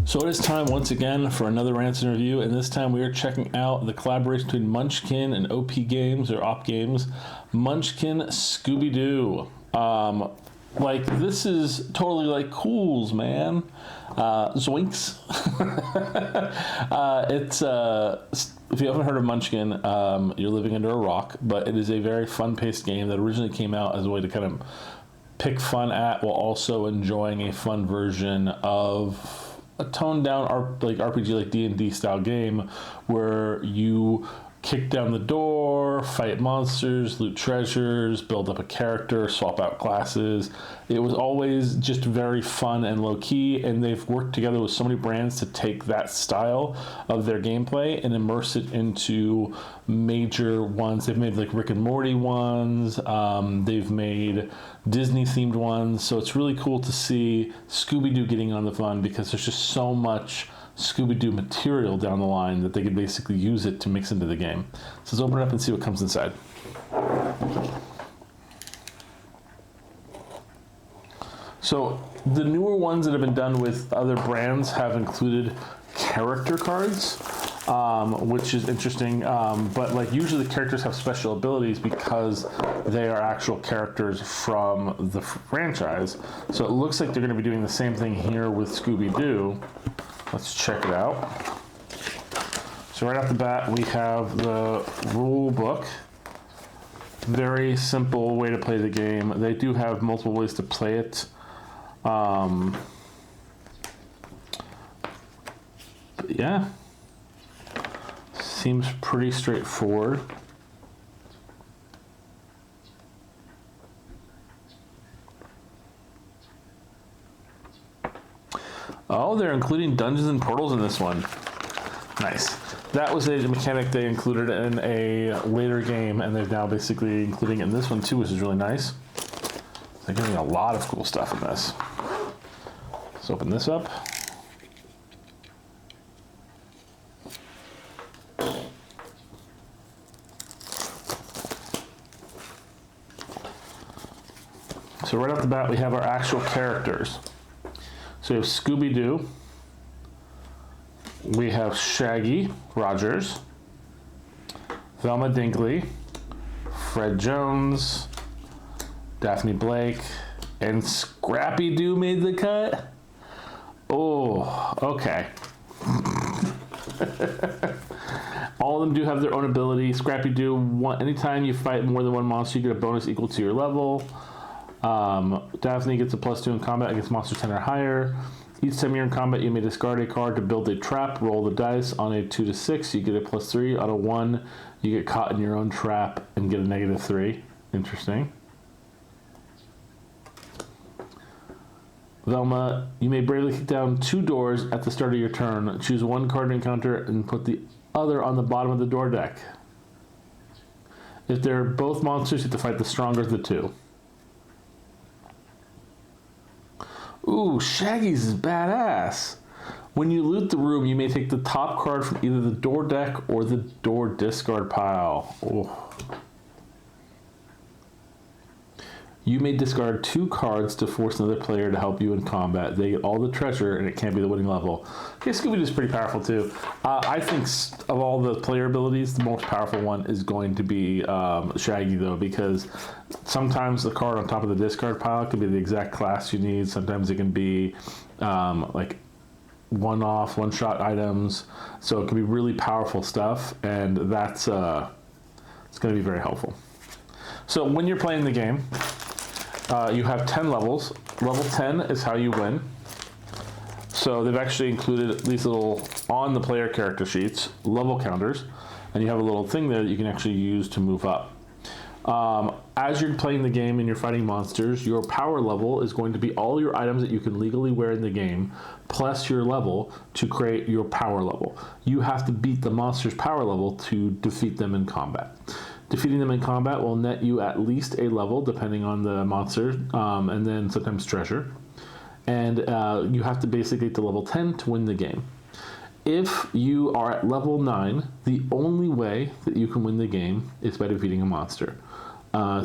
So it is time once again for another Rants and Review, and this time we are checking out the collaboration between Munchkin and OP Games, or Op Games, Munchkin Scooby Doo. This is totally like Cools, man. Zooinks. If you haven't heard of Munchkin, you're living under a rock, but it is a very fun-paced game that originally came out as a way to kind of pick fun at while also enjoying a fun version of a toned down RPG like D&D style game where you kick down the door, fight monsters, loot treasures, build up a character, swap out classes. It was always just very fun and low key, and they've worked together with so many brands to take that style of their gameplay and immerse it into major ones. They've made like Rick and Morty ones, they've made Disney themed ones, so it's really cool to see Scooby Doo getting on the fun because there's just so much Scooby Doo material down the line that they could basically use it to mix into the game. So let's open it up and see what comes inside. So the newer ones that have been done with other brands have included character cards, which is interesting. But like usually the characters have special abilities because they are actual characters from the franchise. So it looks like they're going to be doing the same thing here with Scooby Doo. Let's check it out. So right off the bat, we have the rule book. Very simple way to play the game. They do have multiple ways to play it. But yeah, seems pretty straightforward. Oh, they're including dungeons and portals in this one. Nice. That was a mechanic they included in a later game, and they're now basically including it in this one too, which is really nice. They're giving a lot of cool stuff in this. Let's open this up. So right off the bat, we have our actual characters. So we have Scooby Doo, we have Shaggy Rogers, Velma Dinkley, Fred Jones, Daphne Blake, and Scrappy Doo made the cut? Oh, okay. All of them do have their own ability. Scrappy Doo, anytime you fight more than one monster, you get a bonus equal to your level. Daphne gets a +2 in combat against monsters 10 or higher. Each time you're in combat, you may discard a card to build a trap. Roll the dice. On a 2 to 6, you get a +3. On a 1, you get caught in your own trap and get a -3. Interesting. Velma, you may bravely kick down 2 doors at the start of your turn. Choose one card to encounter and put the other on the bottom of the door deck. If they're both monsters, you have to fight the stronger of the 2. Ooh, Shaggy's is badass. When you loot the room, you may take the top card from either the door deck or the door discard pile. Oh. You may discard 2 cards to force another player to help you in combat. They get all the treasure, and it can't be the winning level. Okay, Scooby Doo is pretty powerful too. I think of all the player abilities, the most powerful one is going to be Shaggy though, because sometimes the card on top of the discard pile can be the exact class you need. Sometimes it can be like one-off, one-shot items. So it can be really powerful stuff, and that's it's going to be very helpful. So when you're playing the game, you have 10 levels. Level 10 is how you win. So they've actually included these little, on the player character sheets, level counters, and you have a little thing there that you can actually use to move up. As you're playing the game and you're fighting monsters, your power level is going to be all your items that you can legally wear in the game, plus your level to create your power level. You have to beat the monster's power level to defeat them in combat. Defeating them in combat will net you at least a level, depending on the monster, and then sometimes treasure. And you have to basically get to level 10 to win the game. If you are at level 9, the only way that you can win the game is by defeating a monster.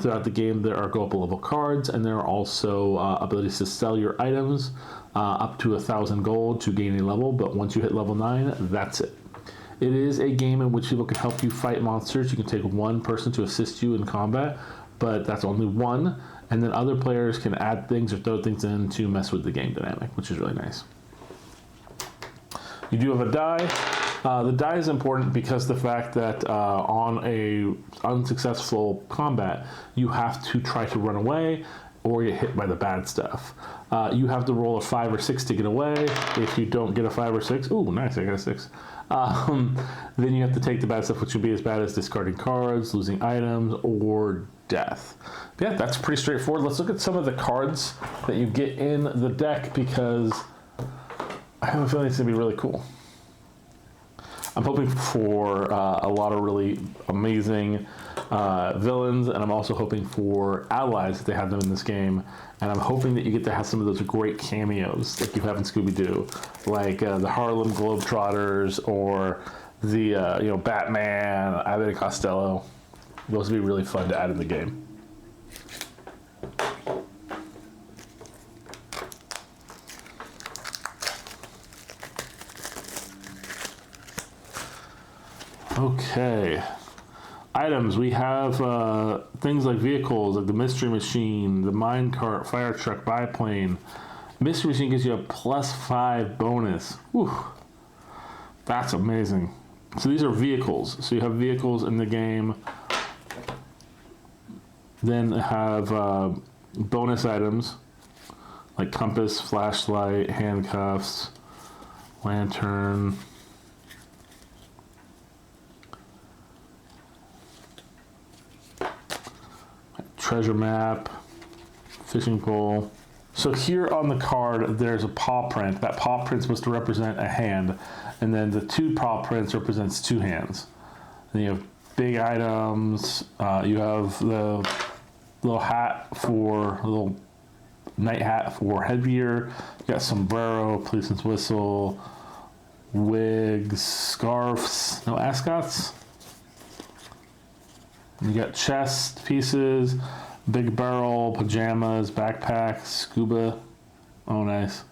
Throughout the game, there are go-up-level cards, and there are also abilities to sell your items up to 1,000 gold to gain a level, but once you hit level 9, that's it. It is a game in which people can help you fight monsters. You can take one person to assist you in combat, but that's only one, and then other players can add things or throw things in to mess with the game dynamic, which is really nice. You do have a die. The die is important because the fact that on a unsuccessful combat, you have to try to run away or get hit by the bad stuff. You have to roll a 5 or 6 to get away. If you don't get a 5 or 6, ooh, nice, I got a 6. Then you have to take the bad stuff, which would be as bad as discarding cards, losing items, or death. But yeah, that's pretty straightforward. Let's look at some of the cards that you get in the deck, because I have a feeling it's going to be really cool. I'm hoping for a lot of really amazing villains, and I'm also hoping for allies if they have them in this game. And I'm hoping that you get to have some of those great cameos like you have in Scooby Doo, like the Harlem Globetrotters or the Batman, Abbott and Costello. Those would be really fun to add in the game. Okay. Items. We have things like vehicles, like the Mystery Machine, the Minecart, Fire Truck, Biplane. Mystery Machine gives you a +5 bonus. Whew. That's amazing. So these are vehicles. So you have vehicles in the game. Then have bonus items like compass, flashlight, handcuffs, lantern. Treasure map, fishing pole. So here on the card, there's a paw print. That paw print's supposed to represent a hand, and then the 2 paw prints represents 2 hands. Then you have big items. You have the little little night hat for headgear. You got sombrero, policeman's whistle, wigs, scarves. No ascots. You got chest pieces, big barrel, pajamas, backpacks, scuba. Oh, nice.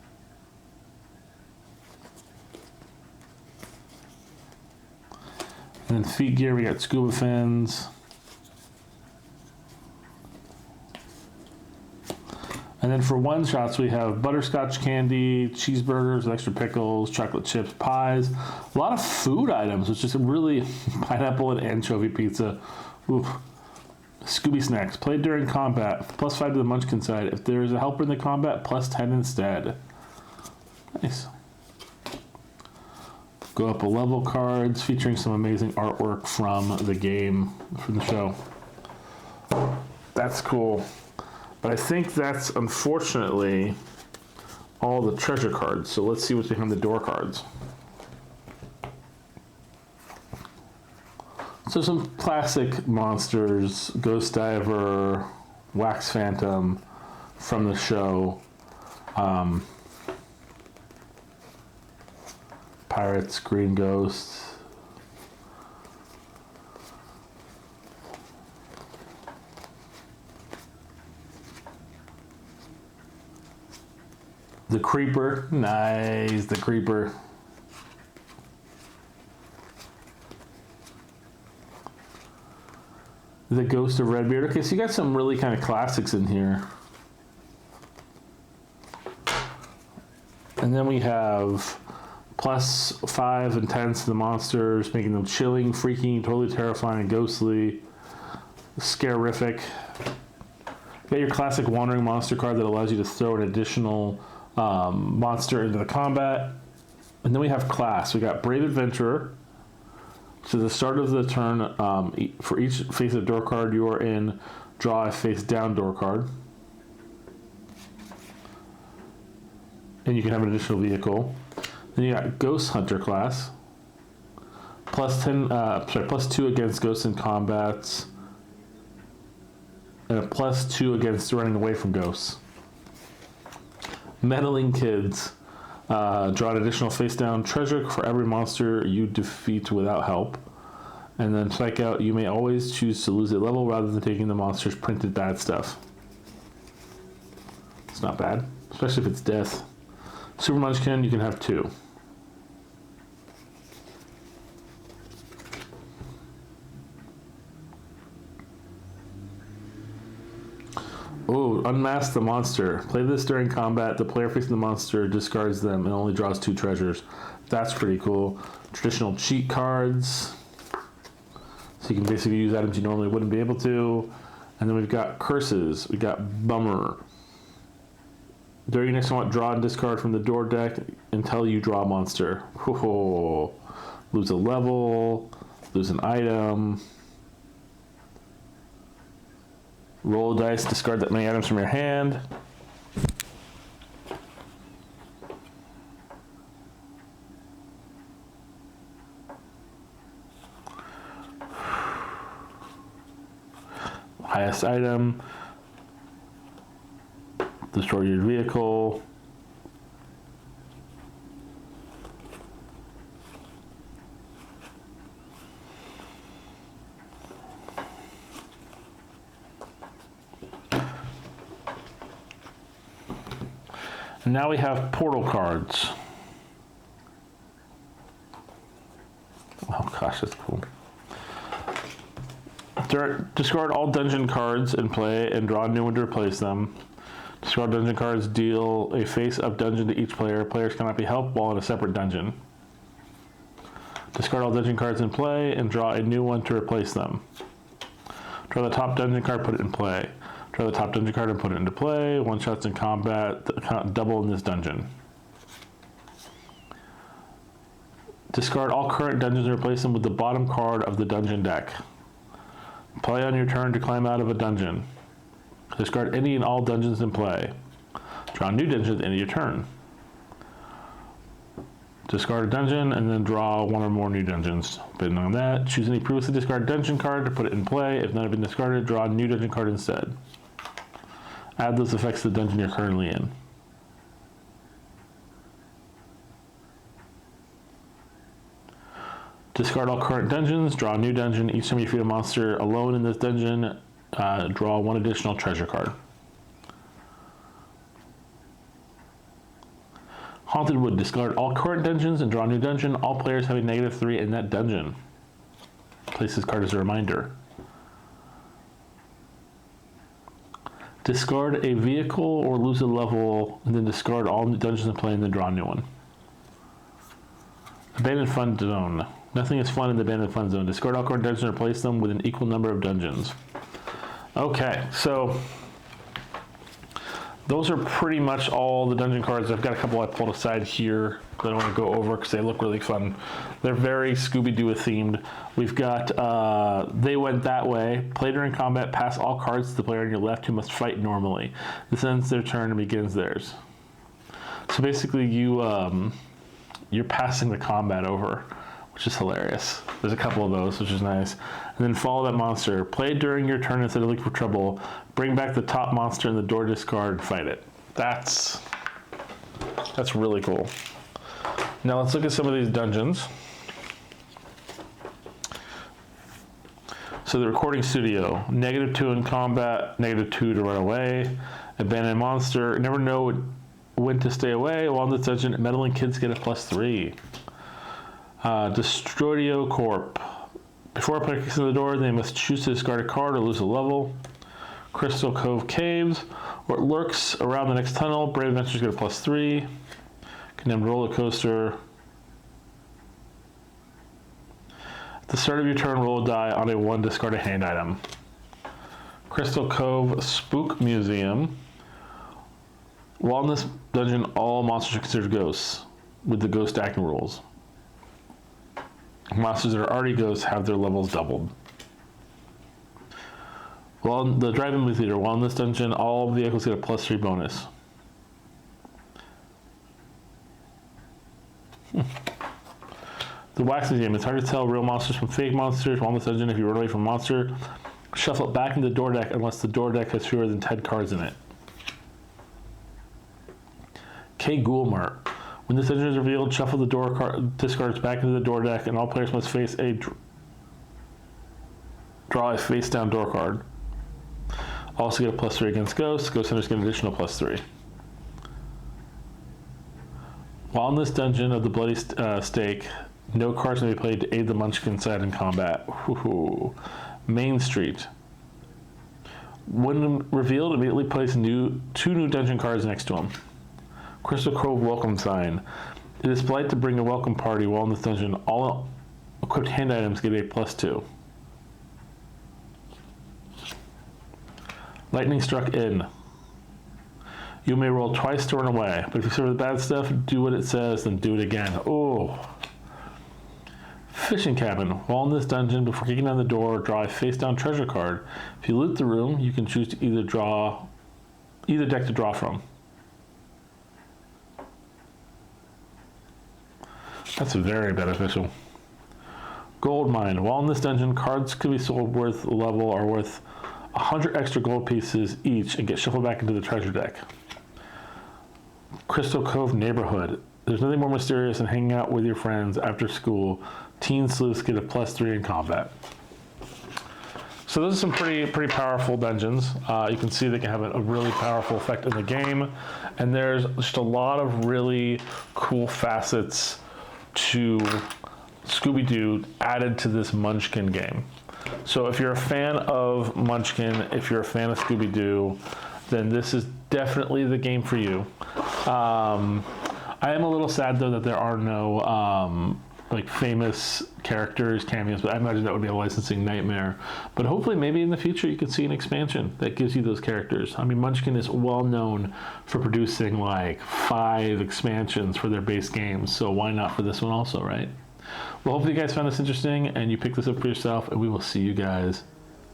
And then feet gear, we got scuba fins. And then for one-shots, we have butterscotch candy, cheeseburgers, extra pickles, chocolate chips, pies. A lot of food items, which is really pineapple and anchovy pizza. Oof. Scooby snacks. Played during combat. +5 to the Munchkin side. If there is a helper in the combat, +10 instead. Nice. Go up a level cards featuring some amazing artwork from the game, from the show. That's cool. But I think that's unfortunately all the treasure cards. So let's see what's behind the door cards. So some classic monsters, Ghost Diver, Wax Phantom from the show, Pirates, Green Ghost. The Creeper, nice, the Creeper. The Ghost of Redbeard. Okay, so you got some really kind of classics in here. And then we have +5 intense to the monsters, making them chilling, freaking, totally terrifying, ghostly, scarific. You got your classic wandering monster card that allows you to throw an additional monster into the combat. And then we have class. We got Brave Adventurer. So the start of the turn, for each face-up door card you are in, draw a face-down door card. And you can have an additional vehicle. Then you got Ghost Hunter class. +2 against ghosts in combats. And a +2 against running away from ghosts. Meddling Kids. Draw an additional face-down treasure for every monster you defeat without help. And then Psych Out, you may always choose to lose a level rather than taking the monster's printed bad stuff. It's not bad, especially if it's death. Super Munchkin, you can have 2. Oh, Unmask the Monster. Play this during combat. The player facing the monster discards them and only draws 2 treasures. That's pretty cool. Traditional cheat cards. So you can basically use items you normally wouldn't be able to. And then we've got Curses. We got Bummer. During your next combat, draw and discard from the door deck until you draw a monster. Whoa. Lose a level. Lose an item. Roll a dice, discard that many items from your hand. Highest item. Destroy your vehicle. And now we have portal cards. Oh gosh, that's cool. Discard all dungeon cards in play and draw a new one to replace them. Discard dungeon cards, deal a face-up dungeon to each player. Players cannot be helped while in a separate dungeon. Discard all dungeon cards in play and draw a new one to replace them. Draw the top dungeon card, put it in play. Draw the top dungeon card and put it into play. One shots in combat, double in this dungeon. Discard all current dungeons and replace them with the bottom card of the dungeon deck. Play on your turn to climb out of a dungeon. Discard any and all dungeons in play. Draw a new dungeon at the end of your turn. Discard a dungeon and then draw 1 or more new dungeons. Depending on that, choose any previously discarded dungeon card to put it in play. If none have been discarded, draw a new dungeon card instead. Add those effects to the dungeon you're currently in. Discard all current dungeons, draw a new dungeon. Each time you defeat a monster alone in this dungeon, draw 1 additional treasure card. Haunted Wood, discard all current dungeons and draw a new dungeon. All players have a -3 in that dungeon. Place this card as a reminder. Discard a vehicle or lose a level, and then discard all dungeons in play and then draw a new one. Abandoned Fun Zone. Nothing is fun in the Abandoned Fun Zone. Discard all current dungeons and replace them with an equal number of dungeons. Okay, so those are pretty much all the dungeon cards. I've got a couple I pulled aside here that I want to go over because they look really fun. They're very Scooby Doo themed. We've got They Went That Way. Play during combat, pass all cards to the player on your left who must fight normally. This ends their turn and begins theirs. So basically you're passing the combat over, which is hilarious. There's a couple of those, which is nice. And then follow that monster. Play during your turn instead of looking for trouble. Bring back the top monster in the door discard and fight it. That's really cool. Now let's look at some of these dungeons. So the recording studio, -2 in combat, -2 to run away. Abandoned monster, never know when to stay away. While in this dungeon, meddling kids get a +3. Destroyo Corp. Before a player kicks in the door, they must choose to discard a card or lose a level. Crystal Cove Caves, where it lurks around the next tunnel. Brave Adventurers get a +3. Condemned Roller Coaster. At the start of your turn, roll a die on a 1 discard a hand item. Crystal Cove Spook Museum. While in this dungeon, all monsters are considered ghosts, with the ghost acting rules. Monsters that are already ghosts have their levels doubled. While the drive-in movie theater, while in this dungeon, all vehicles get a +3 bonus. The Wax Museum. It's hard to tell real monsters from fake monsters. While in this dungeon, if you run away from a monster, shuffle it back into the door deck unless the door deck has fewer than 10 cards in it. K. Ghoul Mart. When this dungeon is revealed, shuffle the door discards back into the door deck, and all players must face a draw a face-down door card. Also get a +3 against ghosts. Ghost hunters get an additional +3. While in this dungeon of the Bloody Stake, no cards may be played to aid the Munchkin side in combat. Woohoo. Main Street. When revealed, immediately place two new dungeon cards next to them. Crystal Cove Welcome Sign. It is polite to bring a welcome party while in this dungeon. All equipped hand items get a +2. Lightning Struck In. You may roll twice to run away, but if you serve the bad stuff, do what it says, then do it again. Oh. Fishing Cabin. While in this dungeon, before kicking down the door, draw a face-down treasure card. If you loot the room, you can choose to either deck to draw from. That's very beneficial. Gold Mine. While in this dungeon, cards can be sold worth level or worth 100 extra gold pieces each and get shuffled back into the treasure deck. Crystal Cove Neighborhood. There's nothing more mysterious than hanging out with your friends after school. Teen sleuths get a +3 in combat. So those are some pretty powerful dungeons. You can see they can have a really powerful effect in the game. And there's just a lot of really cool facets to Scooby Doo added to this Munchkin game. So if you're a fan of Munchkin, if you're a fan of Scooby Doo, then this is definitely the game for you. I am a little sad though that there are no like famous characters, cameos, but I imagine that would be a licensing nightmare. But hopefully maybe in the future you could see an expansion that gives you those characters. I mean, Munchkin is well known for producing like 5 expansions for their base games, so why not for this one also, right? Well, hopefully you guys found this interesting and you pick this up for yourself, and we will see you guys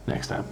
next time.